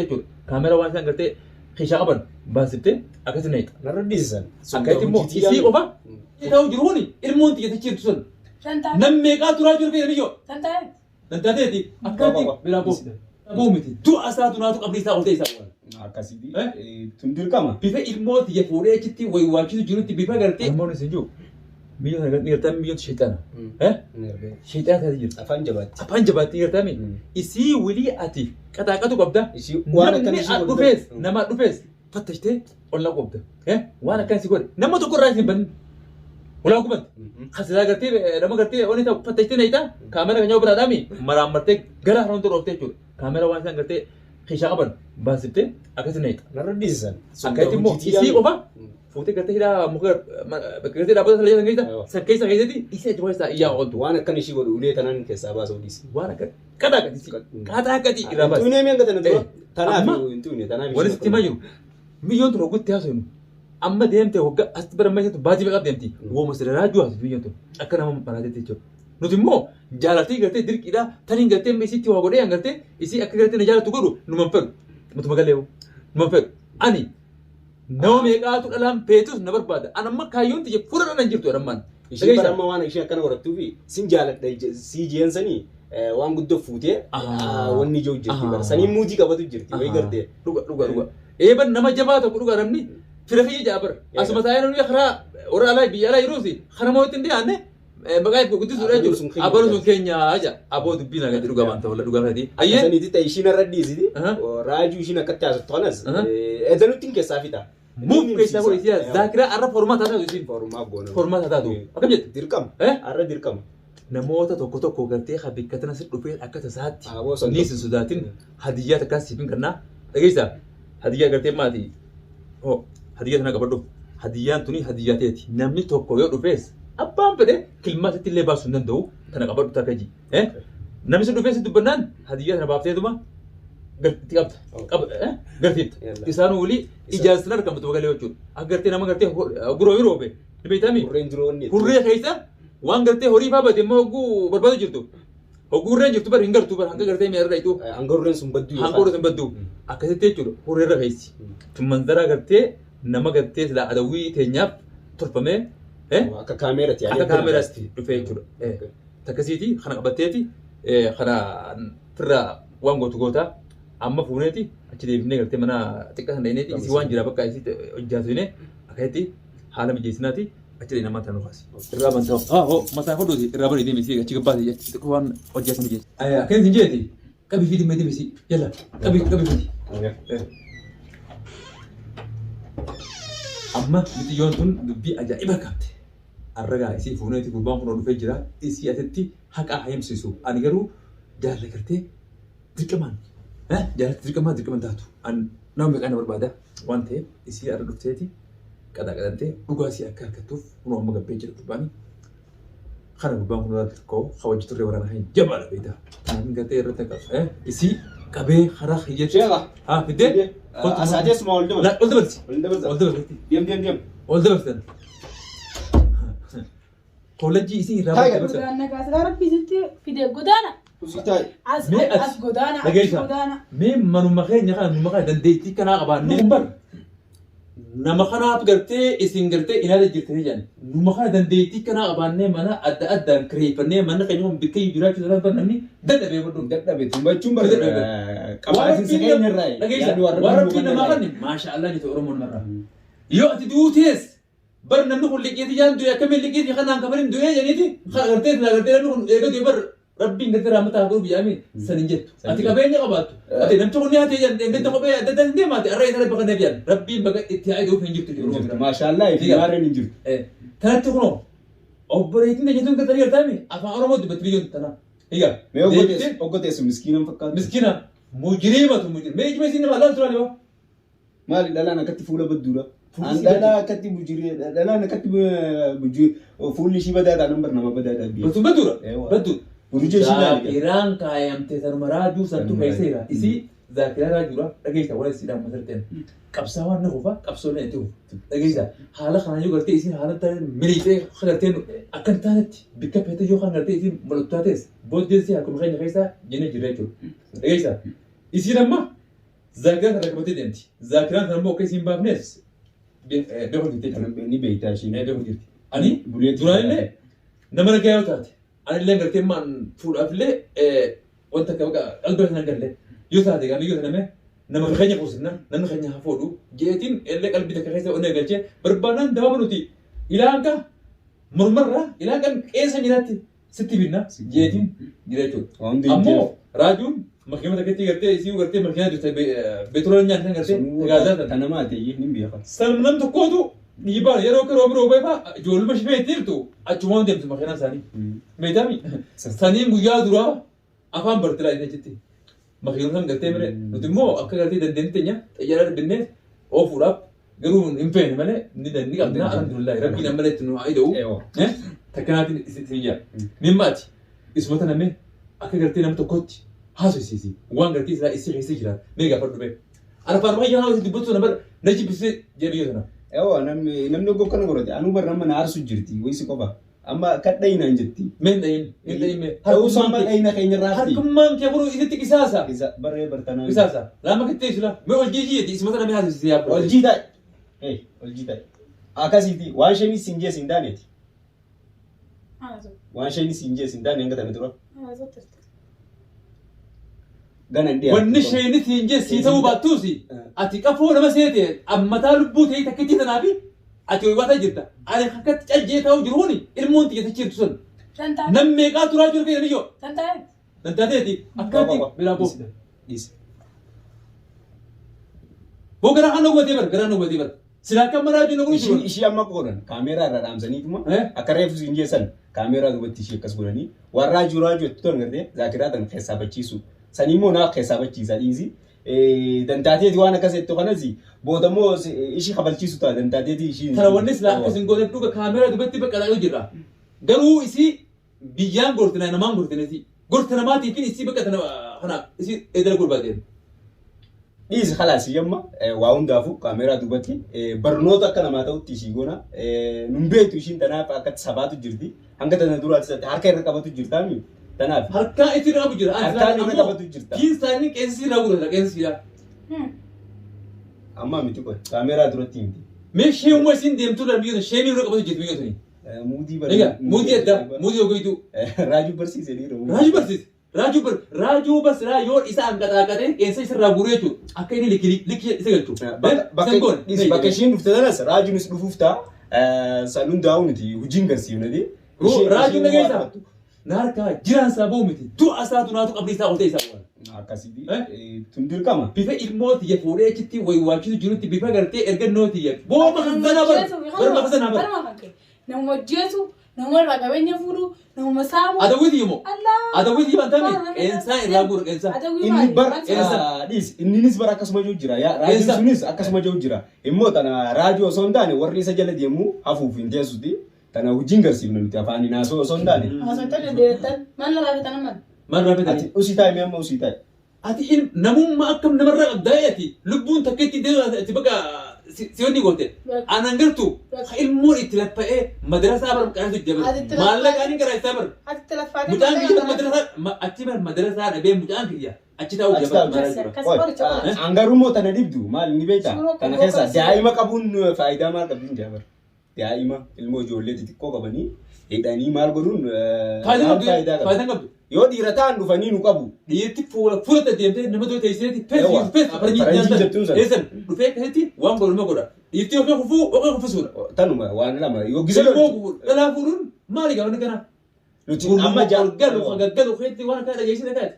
jechuudha. Kaameraa waan isaan gartee keeshaa qaban baasiftee akkasii neeqa. Narra dhiisan. Akkatti immoo isii qofa ta'uu jiru kuni ilmoon xiyyeessa jirtu sun. Namni meeqaa turaa jiru fi namiyyoo. Tantaateeti akkatti biraa boomiti. Du'a isaa tunaatu qabdi isaa oltee isaa waan. Akkasitti tun dirqama. Bifa ilmoo xiyya fuudhee achitti waywaachisuu jirutti bifa gartee. Ilmoon isin jiru. Biyyoon nirtaan biyyoon shaytaana. Shaytaana taatee jirti. Afaan jabaatti. Afaan jabaatti nirtaami. Isii wilii ati qaxaaqatu qabda. Waan namni dhufees nama dhufees fattashtee ollaa qabda. Waan akkansi godhe nama tokko irraa isin banni. Walaa kubatti. Kasilaa gartee nama gartee oni ta'u fattashtee nayitaa kaamera kan yoo biraadhaami maraan martee gara haroon turu oftee jechuudha. Kaamera waan isaan gartee keeshaa qaban baasiftee akkasii nayita. Narra dhiisan. Akkatti immoo isii qofa fuutee gartee hidhaa muka gartee dhaabbata sallee san keessa keessatti isii achi keessaa iyyaa ooltu. Waan akkan ishii godhu ulee tanaan keessaa baasuu dhiisi. Waan akka qaxaaqati irraa baasi. Tuunee mi'aan gatana tura. Tanaaf hin tuune tanaaf. Wani sitti himaa jiru. Biyyoon tun hoggutti haasofnu. Amma deemtee hoggaa asitti bara meeshatu baatii meeqaaf deemti. Wooma sirraa ju'aas biyyoon tun akka nama baraateetti jechuudha. Nuti immoo jaalattii gartee dirqiidhaa taniin gartee isitti waa godhee gartee isii akka gartee na jaalatu godhu numan fedhu. Mutuma galeewu numan fedhu. Ani nama meeqaatu dhalaan feetus na barbaada. Ani amma kaayyoon tiyya fudhadha nan jirtu jedhamaan. Ishee bara amma waan ishee akkana godhattuu fi sin jaaladha sii jeensanii waan guddoo fuutee wanni ijoo jirti bara. Saniin muutii qabatu jirti wayi gartee. Dhuga. Eeban nama jabaa tokko dhuga namni fira fi jaabar. Asuma taa'ee namni karaa warra alaa biyya alaa jiruusi kana moo ittiin dhiyaanne maqaa itti guddisuudha jechuudha. Abalu sun keenya aja aboo dubbiin agatti dhuga waan ta'u dhuga fedhi. Ayyee saniiti ta'e ishiin irra dhiisiti. Raajuu ishiin akkatti haasoftu kanas edanutti hin keessaa fixa. Muuf keessaa godhe siyaa zaakiraa arra formaata taatu isiin. Formaata taatu. Akkam jette? Dirqama. Arra dirqama. Namoota tokko gartee habikkatana si dhufee akka tasaatti ni sin sodaatin hadiyyaa takkaas siifin kannaa dhageessaa hadiyyaa gartee maati hadiyyaa tana qabadhu hadiyyaan tuni hadiyyaa ta'eeti namni tokko yoo dhufees abbaan fedhe kilmaasatti illee baasuu hin danda'u tana qabadhu takka ji namni si dhufees dubbannaan hadiyyaa tana baafteetuma gartii qabda gartiitti isaan walii ijaarsiin argamtu bagalee jechuudha akka gartee nama gartee guroo yeroo be dhibeetami hurree keessa waan gartee horii baabate immoo hogguu barbaadu jirtu hogguu hurreen jirtu bar hin gartuu bar hanga gartee mi'a irra hiitu hanga hurreen sun badduu akkasitti jechuudha hurreerra keessi manzara gartee nama gartee silaa adawwii teenyaaf tolfamee akka kaameeraatti dhufee jechuudha takkasiiti kana qabatteeti kana firra waan gootaa amma fuuneeti achi deebinee gartee mana xiqqaa san dhayineeti isii waan jira bakka isii hojjaatine akkasitti haala mijeessinaati achi nama tanuu kaasi. Irraa bantaa mataa hodhuuti irraa bareedee miti achi gabbaate jechuudha waan hojjetan mijeessa. Akkamitti hin jeeti qabii fi dhimma dhimmi jala qabii fiti. Amma mixiyyoon tun dubbii ajaa'iba qabdi. Arragaa isii fuuneeti gurbaan kun dhufee jira isii asitti haqaa hayyamsiisu ani garuu jaalala gartee dirqamaan jaalatti dirqamaan taatu nama meeqaa na barbaada waan ta'eef isii arra dhufteeti qaxaqaxantee dhugaa isii akka harkattuuf kun amma gabbee jira gurbaani kana gurbaan kun irratti koo hawajji turre waraana hin jabaadha beektaa kanaafin gartee irratti qaba isii qabee karaa hiyyeetti fiddee asaadeesuma ol dabalti deem ol dabaltan koolejjii isii irraa godaana. As godaana. Mee manuma keenya kana numa kana dandeettii kanaa qabaannee bar nama kanaaf gartee isin gartee inaada jirtanii jedhan numa kana dandeettii kanaa qabaannee mana adda addaan kireeffannee mana keenya kun bakka jiraachuu irraa barnamni dadhabee godhuun dadhabee tumbachuun bara qabaatinsa keenya irraa waan rabbiin namaa kanne maasha Allah jette Oromoon marraa yoo ati duutees bar namni kun liqeetii jaan du'e akkamiin liqeetii kanaan kafarin du'ee janiiti gartee namni kun eegatu bar rabbiin gartee raamata haa godhu biyyaami san hin jettu ati qabeenya qabaattu ati namni kun ni haatee jedhan eeggata kophee adda addaa hin deemaate arra isa bakka neef jedhan rabbiin bakka itti haa iduuf hin jirtu maashaallah fi maarreen hin jirtu tanatti kunoo obboleettiin ejjetuun gartanii gartaami afaan Oromoo dubbatti biyyoon tanaa egaa mee oggoteessu miskiinan fakkaatu miskiina mujiriimatu mee ijima isin nama laal turaan yoo maali dhalaan akkatti fuula badduudha dhalaa akkatti bujiree dhalaan akkatti fuulli ishii badaadhaa nambar nama badaadhaa biyya badduudha badduudha Burujee shinaali. Zakiraan kaayamtee sanuma raajuu santu keesseera. Isii zakiraa raajuudha dhageessa waan isiidhaan masarteen. Qabsaa waan na kufa qabsoolee itti kufu. Dhageessa haala kanaan yoo gartee isiin haala ta'een miliitee garteen akka hin taanetti bikka feete yoo kan gartee isiin malottaa ta'es booddee isii akkuma keenya keessaa jennee jirra jechuudha. Dhageessa isiin amma Zaakiraan irra qabatee deemti. Zaakiraan kana immoo akka isiin baafnes beekuu jirti. Ni beektaa isheen. Beekuu jirti. Ani duraan nama nagaa yoo taate ani illee gartee maan fuudhaaf illee wanta qalbii sana galle yoo taate gaarii yoo taname nama keenya kuusinna namni keenya haa fuudhu jeetiin illee qalbii takka keessa onnee galchee barbaadaan dababa nuti ilaanka mormarraa ilaankan qeensa jiraatti sitti binna jeetiin jira jechuudha. Ammoo raajuun makiinaa takkatti gartee isii gartee makiinaa jirte beeturoon nyaatan gartee gaazaa kana maatee ni beekan. Nam tokkootu dhiibbaan yeroo akka roobi roobee fa'aa ijoolluma shifee jirtu achumaan deemtu makiinaa isaanii. Meetaami saniin guyyaa duraa afaan bartilaa inni jetti. Makiinaa san gartee mire nuti immoo akka gartee dandeenye teenya xiyyaara dhibbinee oofuudhaaf garuu hin feene malee ni qabdina alhamdulillahi rabbiin ammalee itti nu haa ida'u. Takkanaatiin isin jaa. Mimmaati isuma tanamee akka gartee nam tokkotti haasofsiisi waan gartee isaa isii keessa jira mee gaafa dhufe. Arfaan wayyaa haasofsiisi dubbatu nama na jibbisee jedhee sana. Namni ogoo kana godhate anuu barra mana aarsu jirti wayisi qofa. Amma kadhaina hin jetti. Meen dhayin. Ta'uu samma dhayina keenya irraatti. Harkummaan kee buruu isitti qisaasa. Barree bartanaa. Qisaasa. Laama kittee isula. Mee ol jiijii jetti isuma sana mee haasofsiisee yaabba. Ol jiidhaa. Ol jiidhaa. Akkasiiti waan isheen siin jee siin daaneeti. Waan isheen siin jee siin daane hanga tame tura. Wanni isheen siin jee sii ta'uu baattuusi. Ati qafoo nama seete ammataa lubbuu ta'ee takkitti sanaafi ati wayiwaata jirta. Ani akkatti cajjee ta'uu jiruuni ilmoon xiyyeessa jirtu sun. Nam meeqaa turaa jiru keenya niyyoo. Tantaateeti akkatti biraa boofu. Boo garaa kan hubatee bar garaa hubatee bar. Silaa akka maraa jiru jiru. Ishii amma godhan kaameeraa irra dhaamsaniituma akka reefu siin jeessan kaameeraa duubatti ishii akkas godhanii warraa jiru jettu ton gartee zaakiraa tan keessaa bachiisu. Sanii immoo naaf keessaa bachiisa dhiisi. Dantaateeti waan akkasitti kanasi boodammoo ishii kabalchiisu ta'a dantaateeti ishii. Tara wanni silaa akkasin godhan dhuga kaameeraa duubatti baqqalaa jirra. Garuu isii biyyaan gortina namaan gortinati. Gortina namaatiifin isii bakka kana isii edera gurbaadeen. Dhiisi khalaasi yamma waa hundaafu kaameeraa duubatti barnoota akka namaa ta'utti ishii goona. Numbeetu ishiin tanaaf akkatti sabaatu jirti. Hanga tana duraatti harka irra qabatu jirtaami. Tanaaf. Harkaa itti irra qabu jira. Harkaan irra qabatu jirta. Kiisaanii qeensi irraa gurgurata qeensi yaa. Amma miti qoy kaameeraa duratti miti. Mee sheemuma isin deemtuu dha biyyoota sheemii irra qabatu jirti biyyootni. Muudii Egaa muudii addaa muudii ogoituu. Raajuu barsiisee dhiira. Raajuu barsiise. Raajuu barsiisaa yoo isa hanqaxaaqatee qeensa isirraa guuree jechuudha. Akka inni likki isa galchu. Bakka ishiin dhufte sanas raajuunis dhufuuf ta'a. Sanuun daawwiti hojiin garsiifnati. Raajuun dhageessaa. Naarkaa jiraan isaa ba'u miti. Du'a isaatu naatu qabdi isaa oltee isaa bu'an. Akkasitti tun dirqama. Bifa ilmooti ya fuudhee achitti waywaachisutu jirutti bifa gartee ergannooti ya. Booma kansanaa bara. Barma kansanaa bara. Nama hojjetu, nama irraa qabeenya fuudhu, nama saamu. Adawwiti immoo. Adawwiti bantame qeensaa irraa guura qeensaa. Inni bara inninis bara akkasuma jiru jira. Raajuun sunis akkasuma jiru jira. Immoo tana raajuu osoo hin taane warri isa jala deemu hafuuf hin teessuti. Tana hojiin garsiifnu nuti afaanii naasoo osoo hin taane. Haasawwan deddeebitan maal raafetan amman? Maal raafetan? Usii taa'e amma usii taa'e. Ati namummaa akkam namarraa qabdaa ati lubbuun takka itti deemu bakka siyoonni goote. Anan gartu ilmoon itti lapha'ee madarasaa bara qaansu jabar. Maallaqaan gara isaa bara. Mucaan kiyya madarasaa achi bara madarasaa dhabee mucaan kiyya achi taa'u jabar. Angarummoo tana dibdu maal ni beektaa? Kana keessa daa'ima qabuun faayidaa maal qabdi jabar? Daa'ima ilmoo ijoollee xixiqqoo qabanii hidhanii maal godhuun faayidaa qabdu. Yoo dhiira ta'an dhufanii nu qabu. Dhiirti fuula deemtee nama too teessiseeti fees dhufee keessatti waan godhuma godha. Dhiirti yookaan kuffisuudha. Tanuma waan lama yoo gisa dhalaa fuudhuun maali gaafa kana? Nuti amma gaggalu keessatti waan kana dhageessine taate.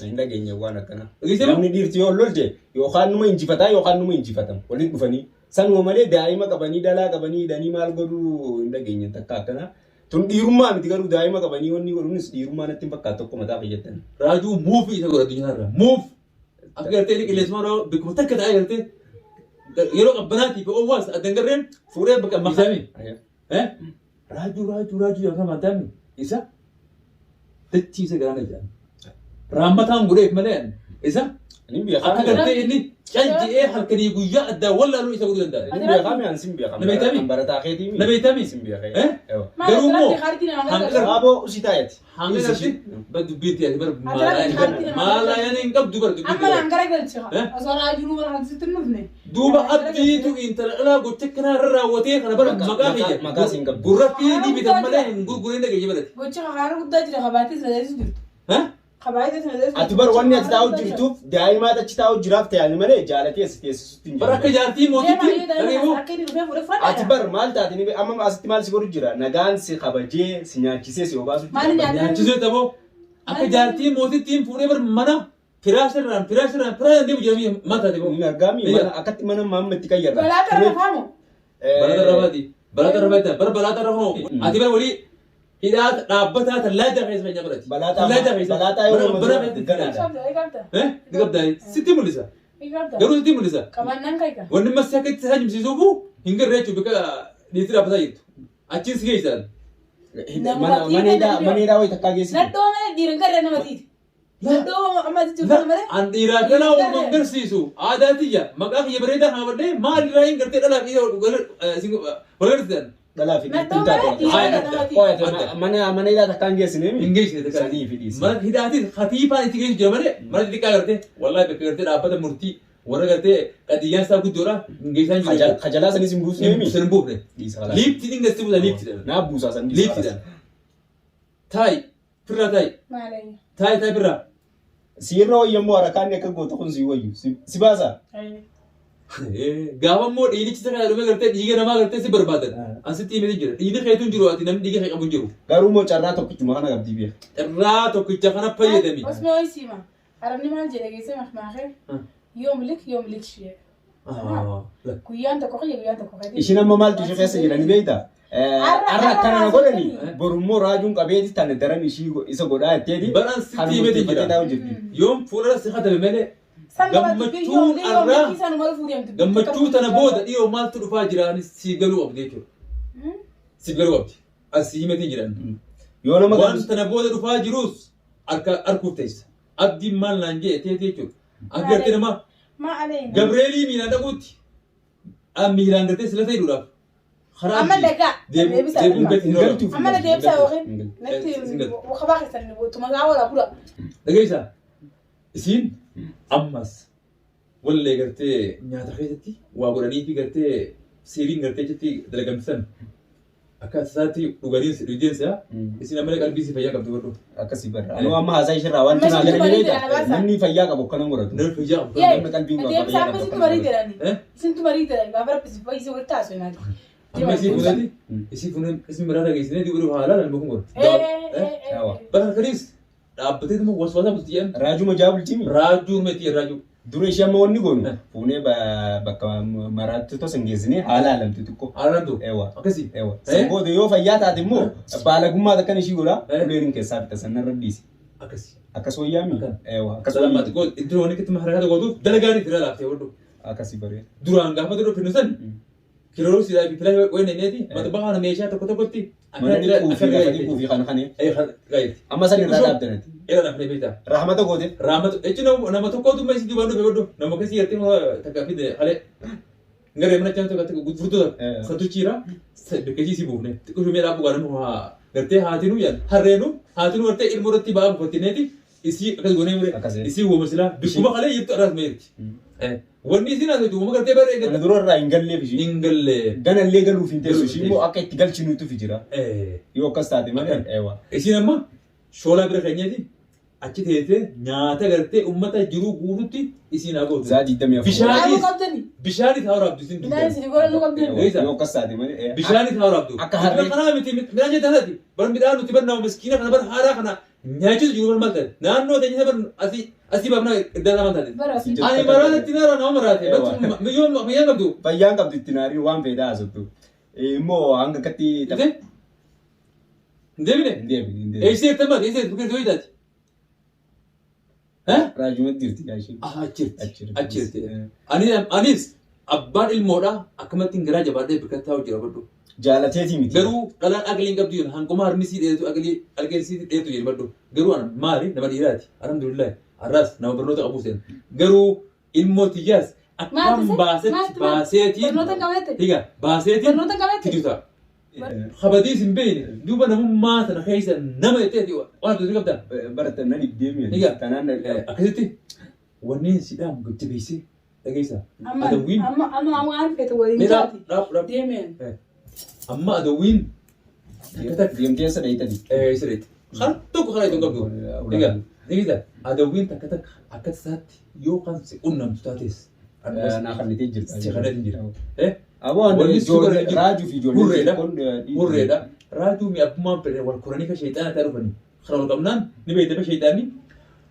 Hin dhageenye waan akkana. Namni dhiirti yoo lolte yookaan numa injifataa yookaan numa injifatamu waliin dhufanii. Sanuma malee daa'ima qabanii dhalaa qabanii hidhanii maal godhuu hin dhageenye takka akkana. Tun dhiirummaa miti garuu daa'ima qabanii wanni godhuunis dhiirummaa natti hin fakkaatu tokko mataa fayyadatan. Raajuu muufi isa godhatu jiraarra. Muuf! Akka gartee qilleensuma bikkuma takka ta'ee gartee yeroo qabbanaatiif oowwaas addangarreen fuudhee bakka maqsaami. Raajuu yookaan maataami isa dachiisa garaana jedhama. Raammataan godheef malee isa Akka gartee inni calji'ee halkanii guyyaa addaa wallaaluu isa godhuu danda'a. Inni beekame an sin beekame. Nabeetami. Barataa keetii mi? Nabeetami. Sin beekame. Garuu immoo hanga Baaboo usitaayeti. hanga gartee dubbiitti ati bara maalaayaan hin qabdu bara dubbiitti. amma nan gara galcha osoo raajuu bara hansitti nufne Duuba abdiitu intala dhalaa gocha kanaa irra raawwatee kana bara maqaa kiyya. Maqaa siin qabdu. Gurratti ni bitan malee hin gurgureen dhageenye balati. gocha kakaara guddaa jira kabaatii sadeesu jirtu kabaatii sadeesu Ati bar wanni ati taa'u jirtuuf daa'imaa achi taa'u jiraaf ta'ani malee jaalatee asi teessisutti hin Bara akka jaartii mootitti dhageemoo. Ati bar maal taati ni amma asitti maal si godhu jira nagaan si kabajee si nyaachisee si obaasu Maal jira. nyaata? Nyaachisee tapoo akka jaartii mootittiin fuudhee bara mana firaashirraan deemu jedhamee maal taate boo. Inni argaami mana akkatti mana maamma itti qayyarra. balaa kana faamu Balata rafaati. Bara balata rafamoo. Ati bara walii hidhaa dhaabbataa tallaaja keessa fayyaa barati. Balaataa yeroo bara qabda ni qabdaa sitti mul'isa. Garuu sitti mul'isa. qabannaan kaika Wanni massi akka itti isaa jimsiisuufu hin garree jechuun bakka dhiitti dhaabbataa jirtu. Achiin si geessan. maneedhaa wayi takkaa geessi. naddoo malee dhiiran garee namatiiti naddoo amma ati jirtu malee An dhiiraa dhalaa uumaa garsiisu aadaa tiyya maqaa kiyya bareedaa haabadhee maalirraa hin gartee dhalaa fi walgarsiisan. Dhalaa fi naddoo malee dhiiran namatiiti maneedhaa takkaan geessine Hin geessine takka. Sadii fi dhiisi. Mana hidhaatiin hatiifaan itti geessu jira malee mana xixiqqaa gartee wallaahi bakka gartee dhaabbata murtii warra gartee qadiyyaan isaa guddoodha hin geessan jiru. Kajalaa sanis hin buusne mi? Hin buufne. Dhiisa kalaa. Liiptiin hin gasti buusa liiptiidhaan. Naa buusaa san Liiptiidhaan. Taayi firraa taayi maaleeyya taayi firraa. Siirra wayyammoo harakaanni akka goota kun si wayyu. Si baasaa? Gaafa immoo dhiinichi isa kana dhumee gartee dhiiga namaa gartee si barbaadan. Asitti himee jira. Dhiigni keetu hin jiru ati namni dhiiga kee qabu hin jiru. Garuu immoo carraa tokkichuma kana qabdii beeka. Irraa tokkicha kana fayyadami. osmoo isiima arabni maal jedhe geesse mahmaakee yoom lik shee guyyaan tokko kiyya guyyaan tokko kiyya Ishiin amma maaltu ishee keessa jirani beektaa? Har'a akkana na godhani borummoo raajuun qabeeti tana daran ishii isa godhaa jetteeti. Baraan sitti himee jira. Yoom fuuldura si hatame malee gammachuun arraa gammachuu tana booda dhiyoo maaltu dhufaa jiraan si galuu qabdi jechuudha. Si galuu qabdi. Asii himetii jiran. Yoo nama Waan tana booda dhufaa jirus arguuf teessa. Abdiin maal naan jee teeti jechuudha. Akka gartee namaa maa alayna Gabreelii miilaan dhaquutti miilaan gartee sila ta'uudhaaf. amma dagaa Deebuun gadi hin oolu. amma na deebisa yookiin natti wakabaa keessan tumagaa wala kula Dhageessaa isiin ammas wallee gartee nyaata keessatti waa godhanii fi gartee seeriin gartee jetti dalagamsisan akka isaatti dhugeensa isin ammallee qalbii si fayyaa qabdu godhu. akkasii barra. Anuu amma haasaa ishirraa wanti naa gala jedheeta. Namni fayyaa qabu akkana godhatu. Namni fayyaa qabdu. Namni qalbii qabu deebisa amma fayyaa sintu qabu. barii jedhani sintu barii jedhani gaafa rabbisi fayyisa walitti haasoo naati Amma isii fuudhanii isin biraa dhageessinee dibiruu haalaan alba kun godhu. Bara kanis dhaabbatee dhuma waswaasaa bulti jedhan Raajuma jaabultii mi? raajuu miti raajuu. Dura ishee amma wanni goonu fuunee bakka maraatti tosa hin geessine haala haalamtu xiqqoo. Haalaan tu Ewa. akkasii. Ewa. Booda yoo fayyaa taate immoo baalagummaa akkan ishii godhaa uleen keessaa bitta sannan raddiisi. Akkasii. Akkas wayyaa mi? Ewa. Akkas Salaamaati koo iddoo wanni kitti maharaata gootuuf dalagaanii fira laaftee hodhu. akkasii baree. Duraan gaafa dura finnu san kilooroo sidaa fi filaa qoyne neeti mata bahaa meeshaa tokkotti Mana dhiquu fi lafa dhiquu fi kan kane. gaayiti. Amma san irraa dhaabdanati. Era nafne beektaa. Rahmata gooteef. Raamatu jechuun nama tokkootu ma isii dibaan dhufe godhu nama kasii gartee takka fide halee ngaree mana chaantu tokko gudfurtu satuchiira beekasii si buufne xiqqoo shumee dhaabuu gaanamu gartee haatinu yan harreenu haatinu gartee ilmoo irratti ba'aa buufattineeti isii akkas goonee mure isii wooma silaa bikkuma halee yittu arraas meerti. Wanni isin haasawtu wooma gartee bare Kana dura irraa hin galleef ishii. hin gallee. Ganallee galuuf hin teessu ishii immoo akka itti galchinuutu jira. Eh. Yoo akkas taate malee ewa. Isin amma shoolaa bira keenyati achi teessee nyaata gartee uummata jiruu guututti isin haa gootu. Zaa 24. Bishaan qabdani. Bishaanis haa waraabdu isin Midhaan isin godhan nu qabdani. Yoo akkas taate malee. Bishaanis haa waraabdu. Akka harree. Kanaa miti midhaan jettanaati. Bar midhaan nuti bar nama miskiina kana bar haaraa kana nyaachisu jiru bar maal ta'e. Naannoo teenya bar asii baafnaa iddoo nama taate. Barasi. Ani maraatatti naara nama maraate. Yoo fayyaa qabdu. Fayyaan qabdu itti naarii waan feedaa haasattu. Immoo hanga akkatti Hin deebine? Hin deebiin hin deebiin. Eessee ertamaati eessee bukkee tooyi taati. Raajumatti jirti gaashii. Achirti. Anis abbaan ilmoodha akkamattiin garaa jabaadhee bakka taa'u jira baddu. Jaalateetii miti. Garuu dhalaan aqliin qabdu jiru hanquma harmisii dheetu aqlii alqeessii dheetu jiru baddu. Garuu ana maali nama dhiiraati. Alhamdulillah arras nama barnoota qabu sen garuu ilmoo tiyyaas akkam baaseetiin barnoota qabate higa baaseetiin barnoota qabate tijuta khabadiis hin beeyne duuba namummaa sana keessa nama itteeti waan tuuti qabda baratan nan iddeemi higa tanaan akkasitti wanneen sidhaan gajjabeessee dhageessa amma waan fete waliin jaati deemeen amma adawwiin deemtee sadaytani sirriitti har tokko karaa itoo qabdu higa higa adawwiin takka takka akka tasaatti yoo kan si qunnamtu taates naa kannitee jirta si kanatti jira aboo raajuu fi hurreedha raajuu mi abbumaan fedhe wal koranii ka sheexaana ta'e dhufanii kana wal qabnaan ni beeytame sheexaanni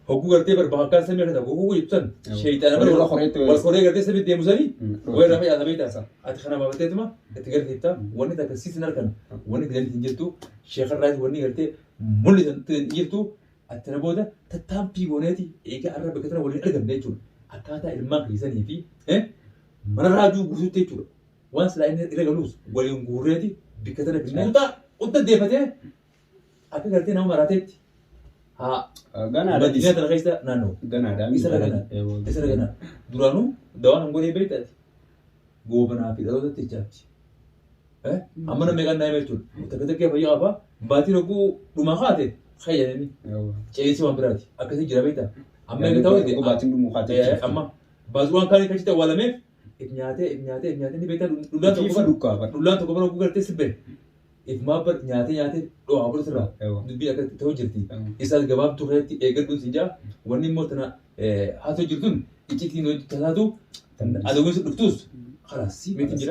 hogguu gartee barbaakan samii akka ta'u hogguu ibsan sheexaana wal koree gartee samii deemusanii wayii rafa yaasa beeytaasa ati kana baafatteetuma itti garteetta wanni takka siisin harkan wanni gidanii hin jirtu sheekarraati wanni gartee mul'isan jirtu attana booda tattaaffii gooneeti eegaa arra bakka tana waliin argamne jechuudha akkaataa ilmaan keessanii fi mana raajuu guutuutti jechuudha waan silaa inni irra galuus waliin guurreeti bakka tana bineelda utta deefatee akka gartee nama maraateetti haa madinaa tana keessa naannoo isa raganaa duraanuu dawaan hangoonee beektaati goobanaa fi dhalootatti jechaatti amma nama meeqaan daa'ima jechuudha takka takkee fayyaa qaba baatiin hogguu dhumaa kaate خيرني شيء سوى براتي أكثر جرابيته أما يقطعوا قباتين المخاطر أما بازوان كان كشته ولا ميف ابنياته نبيته دولان تكبر وكبر تسبه إفما بر نياته لو عبر سرا نبي أكثر توجرتي إذا الجواب تغيرتي أجر دون سجى وني موتنا هاتو جرتون إيش تينو تلاتو هذا وين سبتوس خلاص ميتين جرا